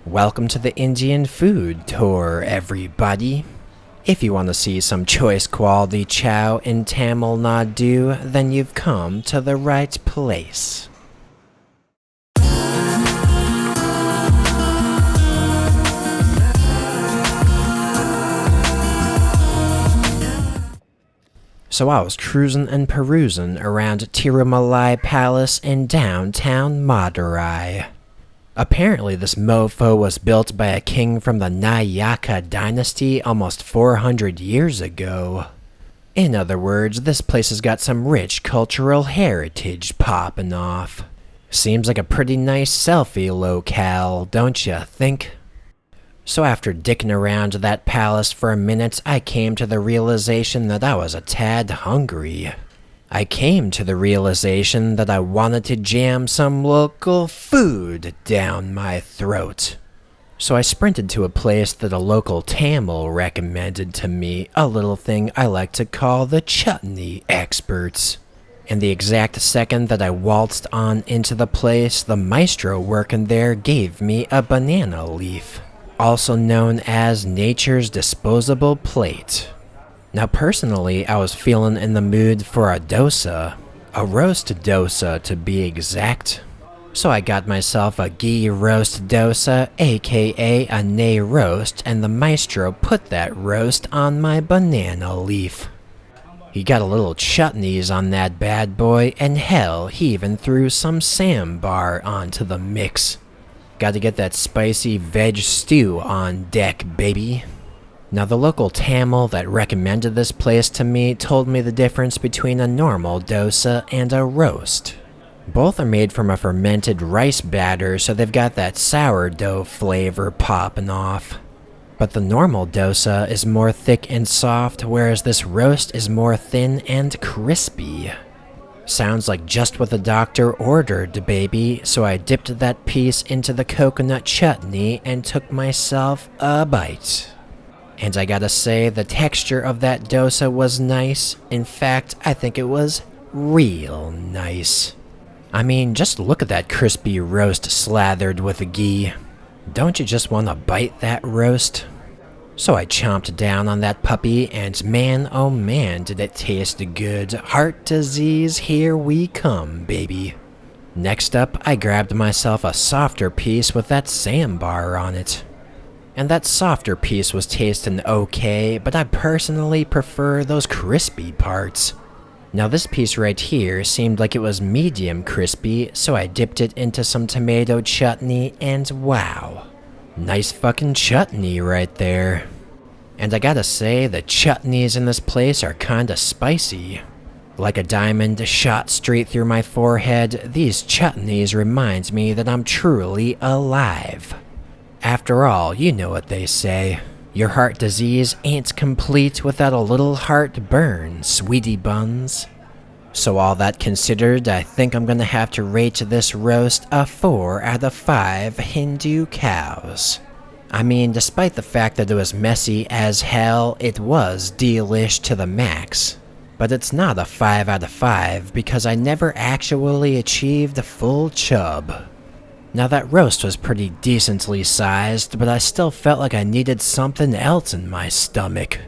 Welcome to the Indian food tour, everybody. If you want to see some choice quality chow in Tamil Nadu, then you've come to the right place. So I was cruising and perusing around Tirumalai Palace in downtown Madurai. Apparently this mofo was built by a king from the Nayaka dynasty almost 400 years ago. In other words, this place has got some rich cultural heritage popping off. Seems like a pretty nice selfie locale, don't you think? So after dicking around that palace for a minute, I came to the realization that I was a tad hungry. I came to the realization that I wanted to jam some local food down my throat. So I sprinted to a place that a local Tamil recommended to me, a little thing I like to call the chutney experts. And the exact second that I waltzed on into the place, the maestro working there gave me a banana leaf, also known as nature's disposable plate. Now personally, I was feeling in the mood for a dosa, a roast dosa to be exact. So I got myself a ghee roast dosa, aka a nay roast, and the maestro put that roast on my banana leaf. He got a little chutneys on that bad boy, and hell, he even threw some sambar onto the mix. Gotta get that spicy veg stew on deck, baby. Now the local Tamil that recommended this place to me told me the difference between a normal dosa and a roast. Both are made from a fermented rice batter, so they've got that sourdough flavor popping off. But the normal dosa is more thick and soft, whereas this roast is more thin and crispy. Sounds like just what the doctor ordered, baby, so I dipped that piece into the coconut chutney and took myself a bite. And I gotta say, the texture of that dosa was nice. In fact, I think it was real nice. I mean, just look at that crispy roast slathered with ghee. Don't you just want to bite that roast? So I chomped down on that puppy, and man, oh man, did it taste good. Heart disease, here we come, baby. Next up, I grabbed myself a softer piece with that sambar on it. And that softer piece was tasting okay, but I personally prefer those crispy parts. Now this piece right here seemed like it was medium crispy, so I dipped it into some tomato chutney, and wow. Nice fucking chutney right there. And I gotta say, the chutneys in this place are kinda spicy. Like a diamond shot straight through my forehead, these chutneys remind me that I'm truly alive. After all, you know what they say. Your heart disease ain't complete without a little heartburn, sweetie buns. So all that considered, I think I'm gonna have to rate this roast a 4 out of 5 Hindu cows. I mean, despite the fact that it was messy as hell, it was delish to the max. But it's not a 5 out of 5 because I never actually achieved a full chub. Now that roast was pretty decently sized, but I still felt like I needed something else in my stomach.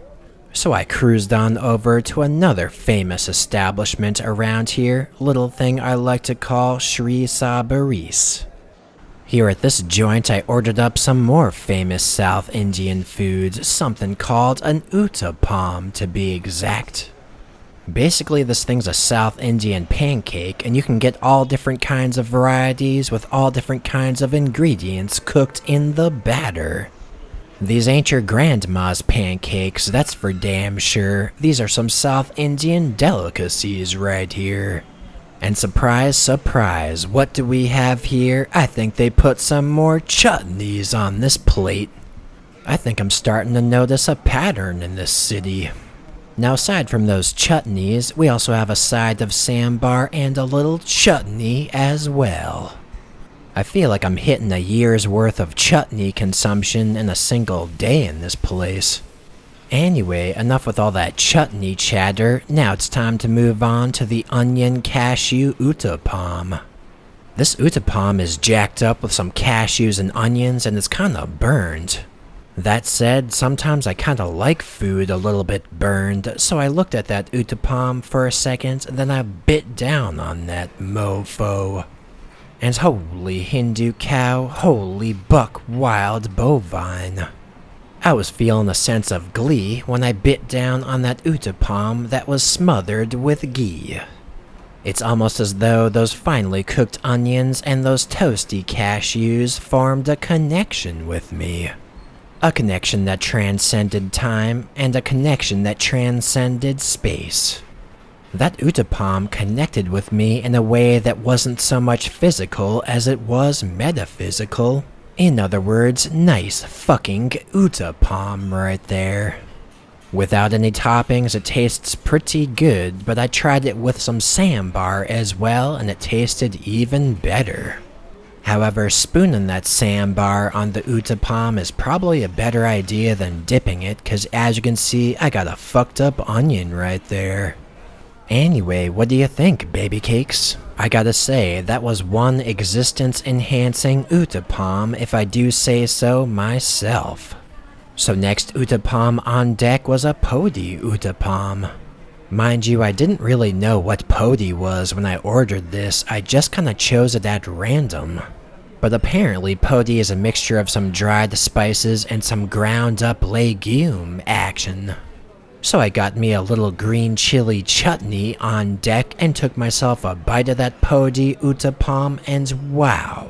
So I cruised on over to another famous establishment around here, little thing I like to call Sri Sabaris. Here at this joint I ordered up some more famous South Indian foods, something called an Uttapam to be exact. Basically, this thing's a South Indian pancake, and you can get all different kinds of varieties with all different kinds of ingredients cooked in the batter. These ain't your grandma's pancakes, that's for damn sure. These are some South Indian delicacies right here. And surprise, surprise, what do we have here? I think they put some more chutneys on this plate. I think I'm starting to notice a pattern in this city. Now aside from those chutneys, we also have a side of sambar and a little chutney as well. I feel like I'm hitting a year's worth of chutney consumption in a single day in this place. Anyway, enough with all that chutney chatter, now it's time to move on to the onion cashew uttapam. This Uttapam is jacked up with some cashews and onions and it's kinda burned. That said, sometimes I kinda like food a little bit burned, so I looked at that Uttapam for a second, then I bit down on that mofo. And holy Hindu cow, holy buck wild bovine. I was feeling a sense of glee when I bit down on that Uttapam that was smothered with ghee. It's almost as though those finely cooked onions and those toasty cashews formed a connection with me. A connection that transcended time, and a connection that transcended space. That Uttapam connected with me in a way that wasn't so much physical as it was metaphysical. In other words, nice fucking Uttapam right there. Without any toppings, it tastes pretty good, but I tried it with some sambar as well, and it tasted even better. However, spooning that sambar on the Uttapam is probably a better idea than dipping it, cause as you can see, I got a fucked up onion right there. Anyway, what do you think, baby cakes? I gotta say, that was one existence-enhancing Uttapam if I do say so myself. So next Uttapam on deck was a Podi Uttapam. Mind you, I didn't really know what Podi was when I ordered this, I just kinda chose it at random. But apparently Podi is a mixture of some dried spices and some ground up legume action. So I got me a little green chili chutney on deck and took myself a bite of that Podi Uttapam, and wow.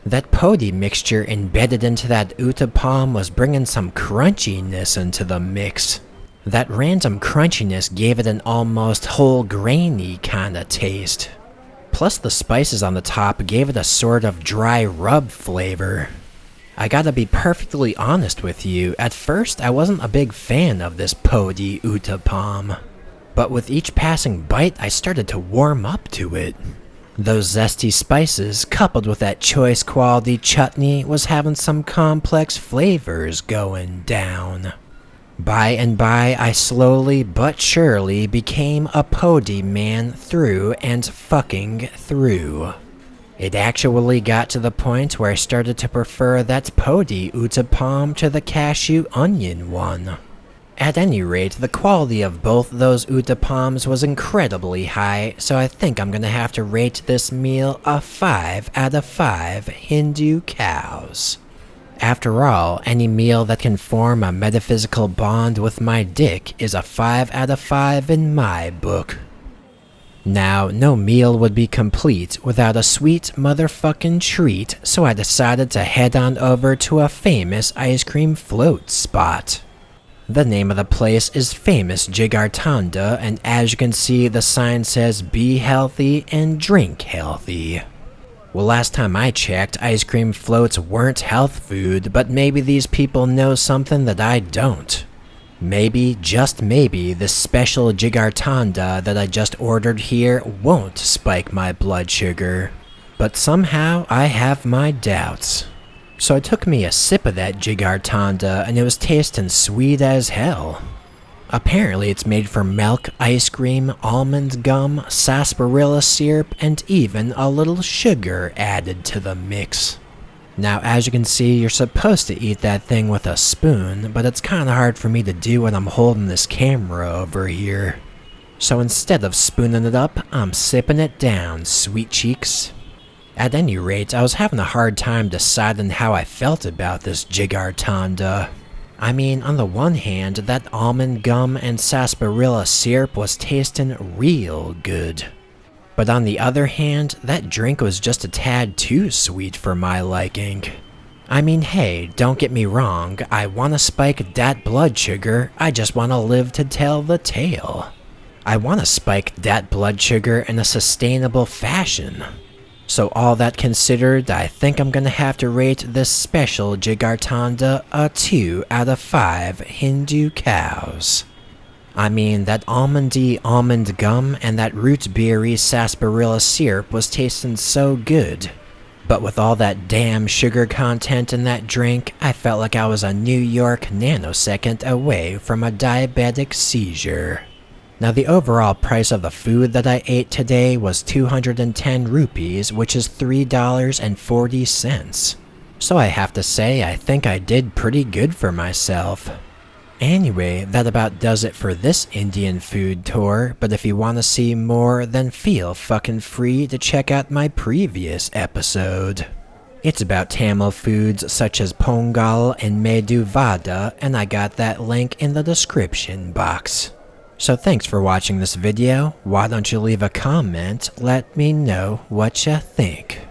That Podi mixture embedded into that Uttapam was bringing some crunchiness into the mix. That random crunchiness gave it an almost whole grainy kinda taste. Plus the spices on the top gave it a sort of dry rub flavor. I gotta be perfectly honest with you, at first I wasn't a big fan of this Podi Uttapam. But with each passing bite I started to warm up to it. Those zesty spices, coupled with that choice quality chutney, was having some complex flavors going down. By and by, I slowly but surely became a Podi man through and fucking through. It actually got to the point where I started to prefer that Podi Uttapam to the cashew onion one. At any rate, the quality of both those Uttapams was incredibly high, so I think I'm gonna have to rate this meal a 5 out of 5 Hindu cows. After all, any meal that can form a metaphysical bond with my dick is a 5 out of 5 in my book. Now, no meal would be complete without a sweet motherfucking treat, so I decided to head on over to a famous ice cream float spot. The name of the place is Famous Jigarthanda, and as you can see, the sign says be healthy and drink healthy. Well, last time I checked, ice cream floats weren't health food, but maybe these people know something that I don't. Maybe, just maybe, this special Jigarthanda that I just ordered here won't spike my blood sugar. But somehow, I have my doubts. So I took me a sip of that Jigarthanda, and it was tasting sweet as hell. Apparently it's made from milk, ice cream, almond gum, sarsaparilla syrup, and even a little sugar added to the mix. Now, as you can see, you're supposed to eat that thing with a spoon, but it's kinda hard for me to do when I'm holding this camera over here. So instead of spooning it up, I'm sipping it down, sweet cheeks. At any rate, I was having a hard time deciding how I felt about this Jigarthanda. I mean, on the one hand, that almond gum and sarsaparilla syrup was tasting real good. But on the other hand, that drink was just a tad too sweet for my liking. I mean, hey, don't get me wrong, I wanna spike that blood sugar, I just wanna live to tell the tale. I wanna spike that blood sugar in a sustainable fashion. So all that considered, I think I'm gonna have to rate this special Jigarthanda a 2 out of 5 Hindu cows. I mean, that almondy almond gum and that root beery sarsaparilla syrup was tasting so good. But with all that damn sugar content in that drink, I felt like I was a New York nanosecond away from a diabetic seizure. Now the overall price of the food that I ate today was 210 rupees, which is $3.40. So I have to say I think I did pretty good for myself. Anyway, that about does it for this Indian food tour, but if you want to see more, then feel fucking free to check out my previous episode. It's about Tamil foods such as Pongal and Medu Vada, and I got that link in the description box. So thanks for watching this video. Why don't you leave a comment, let me know what you think.